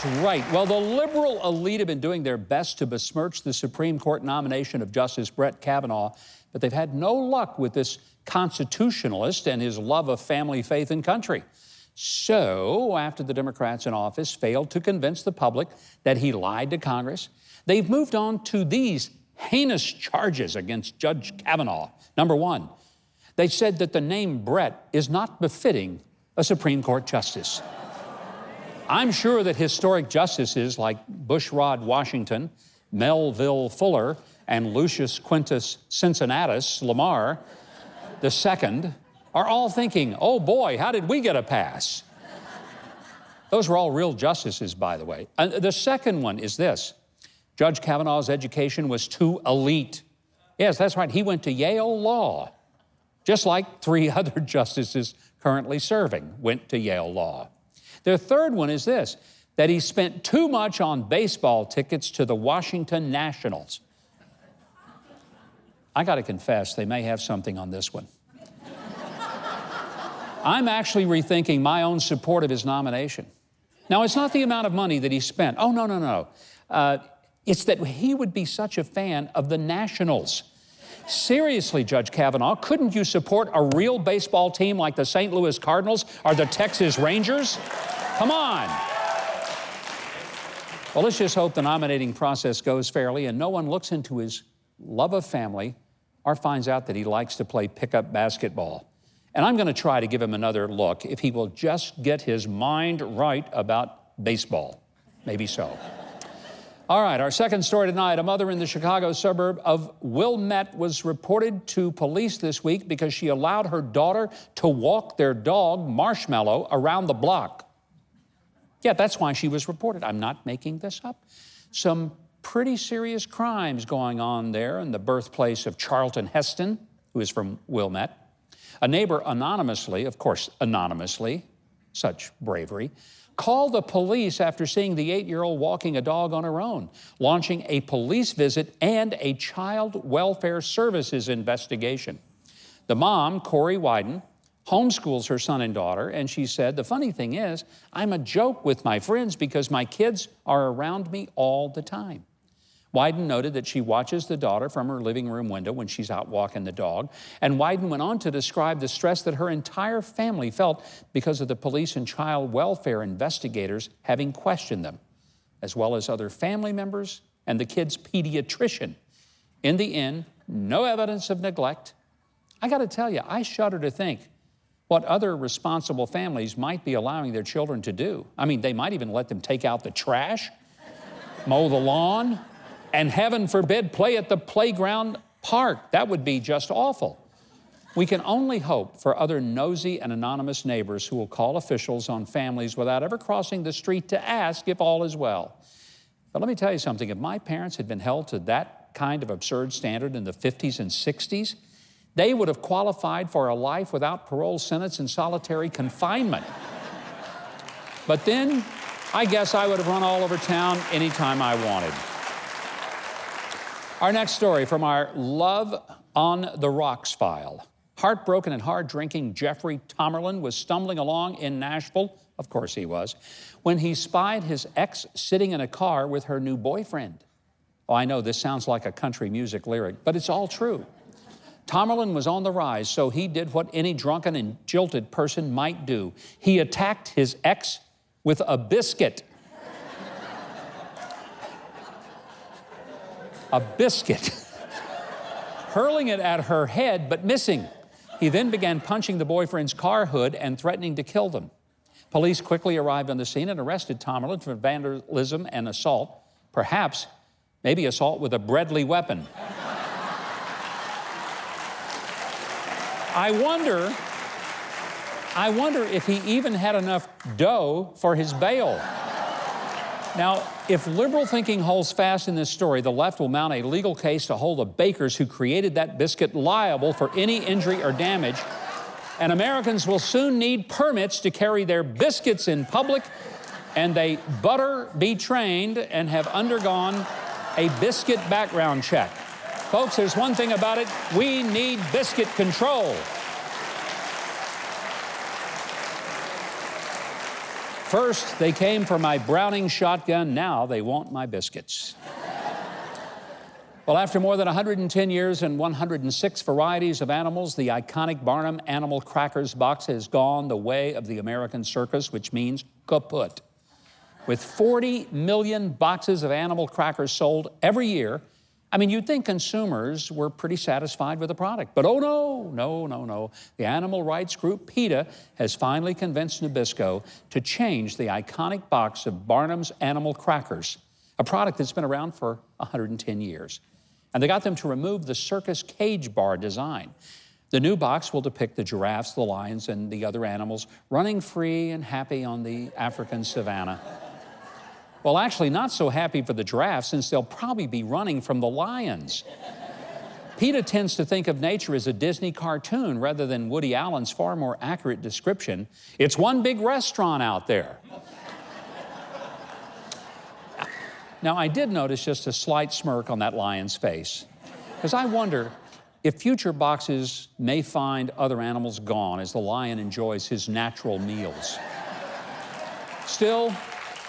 That's right. Well, the liberal elite have been doing their best to besmirch the Supreme Court nomination of Justice Brett Kavanaugh, but they've had no luck with this constitutionalist and his love of family, faith, and country. So, after the Democrats in office failed to convince the public that he lied to Congress, they've moved on to these heinous charges against Judge Kavanaugh. Number one, they said that the name Brett is not befitting a Supreme Court justice. I'm sure that historic justices like Bushrod Washington, Melville Fuller, and Lucius Quintus Cincinnatus Lamar II are all thinking, oh boy, how did we get a pass? Those were all real justices, by the way. The second one is this. Judge Kavanaugh's education was too elite. Yes, that's right, he went to Yale Law, just like 3 other justices currently serving went to Yale Law. The third one is this, that he spent too much on baseball tickets to the Washington Nationals. I got to confess, they may have something on this one. I'm actually rethinking my own support of his nomination. Now, it's not the amount of money that he spent. Oh, no. It's that he would be such a fan of the Nationals. Seriously, Judge Kavanaugh, couldn't you support a real baseball team like the St. Louis Cardinals or the Texas Rangers? Come on. Well, let's just hope the nominating process goes fairly and no one looks into his love of family or finds out that he likes to play pickup basketball. And I'm going to try to give him another look if he will just get his mind right about baseball. Maybe so. All right, our second story tonight, a mother in the Chicago suburb of Wilmette was reported to police this week because she allowed her daughter to walk their dog, Marshmallow, around the block. Yeah, that's why she was reported. I'm not making this up. Some pretty serious crimes going on there in the birthplace of Charlton Heston, who is from Wilmette. A neighbor anonymously, of course anonymously, such bravery, called the police after seeing the 8-year-old walking a dog on her own, launching a police visit and a child welfare services investigation. The mom, Corey Wyden, homeschools her son and daughter, and she said, the funny thing is, I'm a joke with my friends because my kids are around me all the time. Wyden noted that she watches the daughter from her living room window when she's out walking the dog, and Wyden went on to describe the stress that her entire family felt because of the police and child welfare investigators having questioned them, as well as other family members and the kid's pediatrician. In the end, no evidence of neglect. I got to tell you, I shudder to think what other responsible families might be allowing their children to do. I mean, they might even let them take out the trash, mow the lawn, and heaven forbid, play at the playground park. That would be just awful. We can only hope for other nosy and anonymous neighbors who will call officials on families without ever crossing the street to ask if all is well. But let me tell you something, if my parents had been held to that kind of absurd standard in the 50s and 60s, they would have qualified for a life without parole, sentence, and solitary confinement. But then, I guess I would have run all over town anytime I wanted. Our next story from our Love on the Rocks file. Heartbroken and hard-drinking Jeffrey Tomerlin was stumbling along in Nashville, of course he was, when he spied his ex sitting in a car with her new boyfriend. Oh, I know this sounds like a country music lyric, but it's all true. Tomerlin was on the rise, so he did what any drunken and jilted person might do. He attacked his ex with a biscuit. A biscuit, hurling it at her head, but missing. He then began punching the boyfriend's car hood and threatening to kill them. Police quickly arrived on the scene and arrested Tomerlin for vandalism and assault, perhaps maybe assault with a deadly weapon. I wonder if he even had enough dough for his bail. Now, if liberal thinking holds fast in this story, the left will mount a legal case to hold the bakers who created that biscuit liable for any injury or damage, and Americans will soon need permits to carry their biscuits in public, and they better be trained and have undergone a biscuit background check. Folks, there's one thing about it, we need biscuit control. First, they came for my Browning shotgun. Now they want my biscuits. Well, after more than 110 years and 106 varieties of animals, the iconic Barnum Animal Crackers box has gone the way of the American circus, which means kaput. With 40 million boxes of animal crackers sold every year, I mean, you'd think consumers were pretty satisfied with the product. But oh no. The animal rights group PETA has finally convinced Nabisco to change the iconic box of Barnum's Animal Crackers, a product that's been around for 110 years. And they got them to remove the circus cage bar design. The new box will depict the giraffes, the lions, and the other animals running free and happy on the African savanna. Well, actually, not so happy for the giraffes, since they'll probably be running from the lions. PETA tends to think of nature as a Disney cartoon rather than Woody Allen's far more accurate description. It's one big restaurant out there. Now, I did notice just a slight smirk on that lion's face, because I wonder if future boxes may find other animals gone as the lion enjoys his natural meals. Still,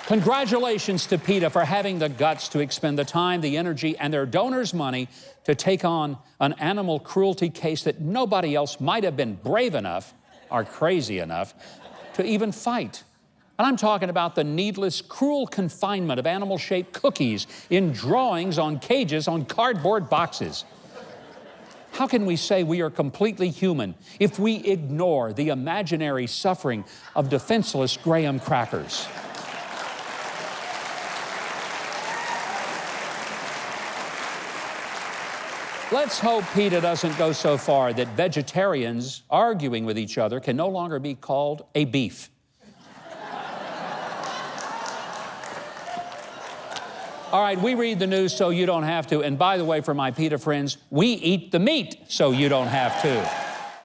congratulations to PETA for having the guts to expend the time, the energy, and their donors' money to take on an animal cruelty case that nobody else might have been brave enough or crazy enough to even fight. And I'm talking about the needless, cruel confinement of animal-shaped cookies in drawings on cages on cardboard boxes. How can we say we are completely human if we ignore the imaginary suffering of defenseless graham crackers? Let's hope PETA doesn't go so far that vegetarians arguing with each other can no longer be called a beef. All right, we read the news so you don't have to. And by the way, for my PETA friends, we eat the meat so you don't have to.